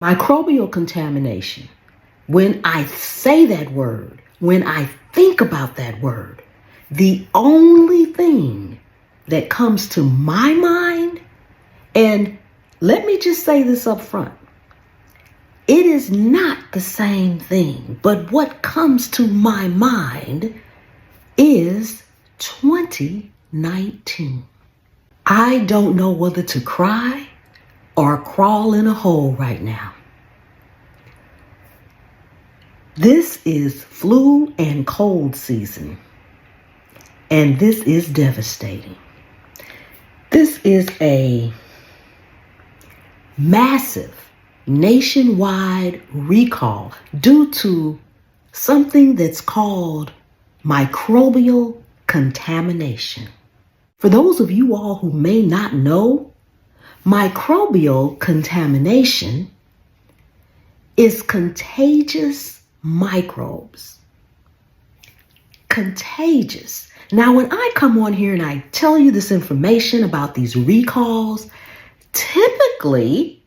Microbial contamination. When I say that word, when I think about that word, the only thing that comes to my mind, and let me just say this up front, it is not the same thing, but what comes to my mind is 2019. I don't know whether to cry or crawl in a hole right now. This is flu and cold season, and this is devastating. This is a massive nationwide recall due to something that's called microbial contamination. For those of you all who may not know, microbial contamination is contagious microbes. Contagious. Now, when I come on here and I tell you this information about these recalls, typically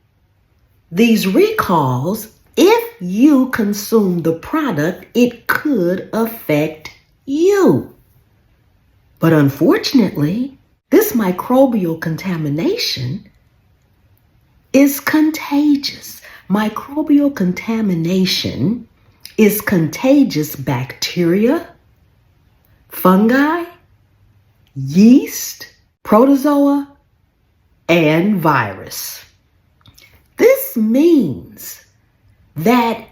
these recalls, if you consume the product, it could affect you. But unfortunately, this microbial contamination is contagious. Microbial contamination is contagious bacteria, fungi, yeast, protozoa, and virus. This means that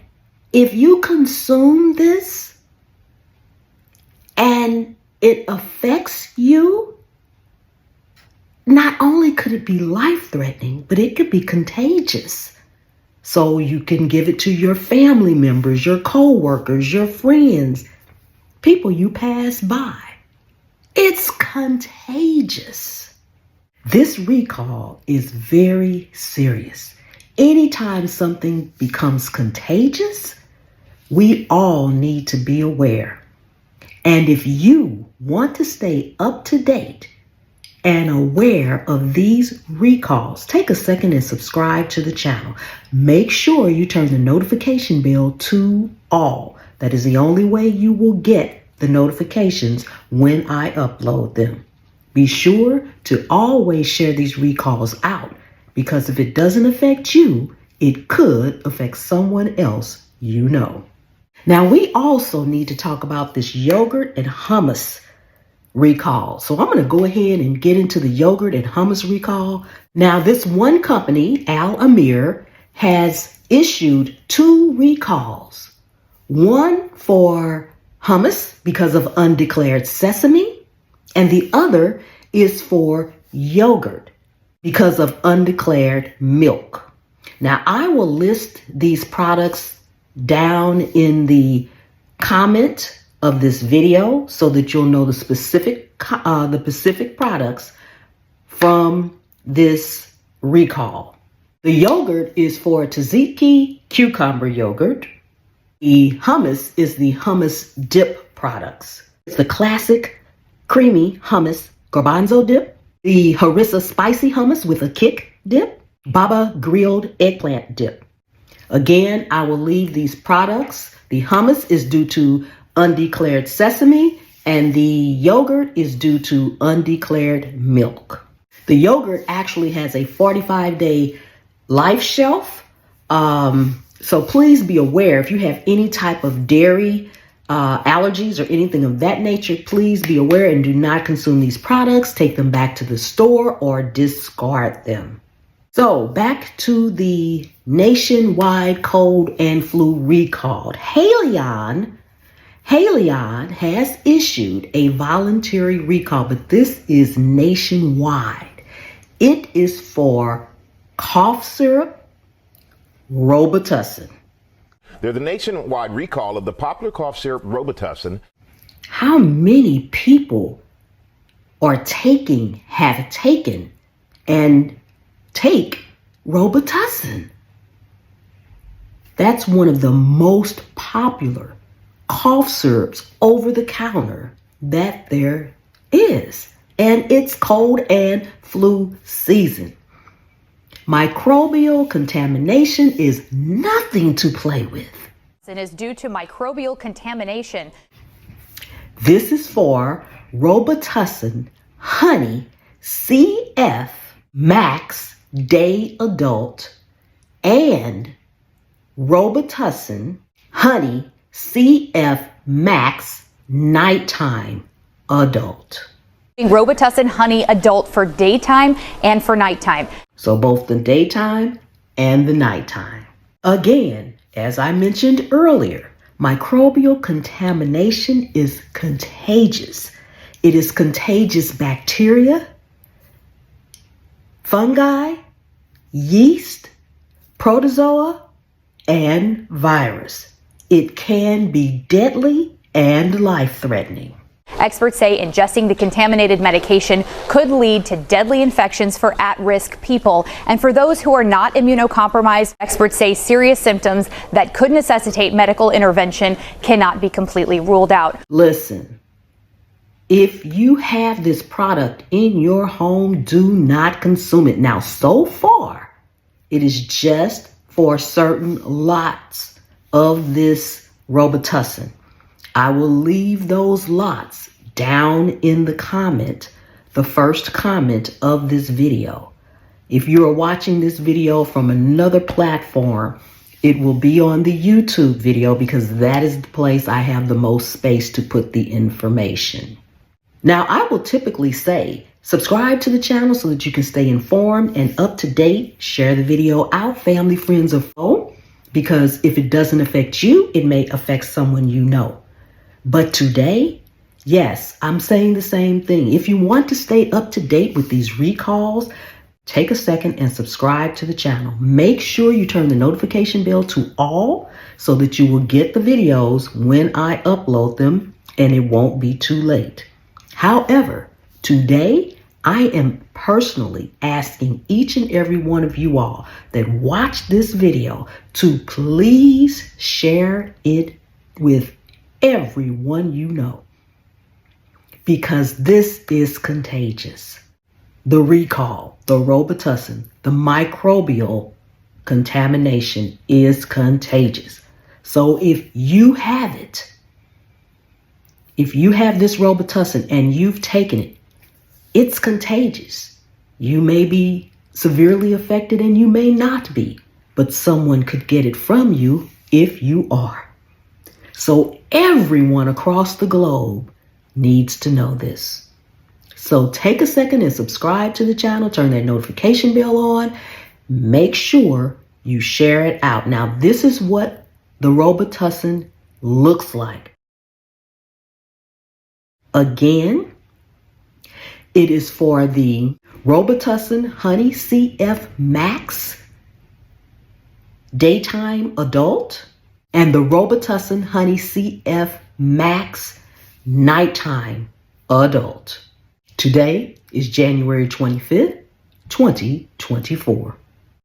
if you consume this and it affects you, not only could it be life-threatening, but it could be contagious. So you can give it to your family members, your co-workers, your friends, people you pass by. It's contagious. This recall is very serious. Anytime something becomes contagious, we all need to be aware. And if you want to stay up to date and aware of these recalls, take a second and subscribe to the channel. Make sure you turn the notification bell to all. That is the only way you will get the notifications when I upload them. Be sure to always share these recalls out, because if it doesn't affect you, it could affect someone else you know. Now, we also need to talk about this yogurt and hummus recall. So I'm going to go ahead and get into the yogurt and hummus recall. Now, this one company, Amir, has issued 2 recalls. One for hummus because of undeclared sesame, and the other is for yogurt because of undeclared milk. Now, I will list these products down in the comment of this video so that you'll know the specific products from this recall. The yogurt is for tzatziki cucumber yogurt. The hummus is the hummus dip products. It's the classic creamy hummus garbanzo dip, the harissa spicy hummus with a kick dip, baba grilled eggplant dip. Again, I will leave these products. The hummus is due to undeclared sesame, and the yogurt is due to undeclared milk. The yogurt actually has a 45-day life shelf. So please be aware, if you have any type of dairy allergies or anything of that nature, please be aware and do not consume these products. Take them back to the store or discard them. So back to the nationwide cold and flu recall. Haleon has issued a voluntary recall, but this is nationwide. It is for cough syrup, Robitussin. They're the nationwide recall of the popular cough syrup Robitussin. How many people have taken and take Robitussin? That's one of the most popular cough syrups over the counter that there is. And it's cold and flu season. Microbial contamination is nothing to play with. And is due to microbial contamination. This is for Robitussin Honey CF Max Day Adult and Robitussin Honey CF Max Nighttime Adult. Robitussin Honey Adult for daytime and for nighttime. So both the daytime and the nighttime. Again, as I mentioned earlier, microbial contamination is contagious. It is contagious bacteria, fungi, yeast, protozoa, and virus. It can be deadly and life-threatening. Experts say ingesting the contaminated medication could lead to deadly infections for at-risk people. And for those who are not immunocompromised, experts say serious symptoms that could necessitate medical intervention cannot be completely ruled out. Listen, if you have this product in your home, do not consume it. Now, so far, it is just for certain lots of this Robitussin. I will leave those lots down in the first comment of this video. If you are watching this video from another platform, it will be on the YouTube video because that is the place I have the most space to put the information. Now, I will typically say, subscribe to the channel so that you can stay informed and up to date. Share the video out, family, friends, or foe, because if it doesn't affect you, it may affect someone you know. But today, yes, I'm saying the same thing. If you want to stay up to date with these recalls, take a second and subscribe to the channel. Make sure you turn the notification bell to all so that you will get the videos when I upload them and it won't be too late. However, today I am personally asking each and every one of you all that watch this video to please share it with everyone you know, because this is contagious. The recall, the Robitussin, the microbial contamination is contagious. So if you have it, if you have this Robitussin and you've taken it, it's contagious. You may be severely affected and you may not be, but someone could get it from you if you are. So everyone across the globe needs to know this. So take a second and subscribe to the channel, turn that notification bell on, make sure you share it out. Now, this is what the Robitussin looks like. Again, it is for the Robitussin Honey CF Max Daytime Adult and the Robitussin Honey CF Max Nighttime Adult. Today is January 25th, 2024.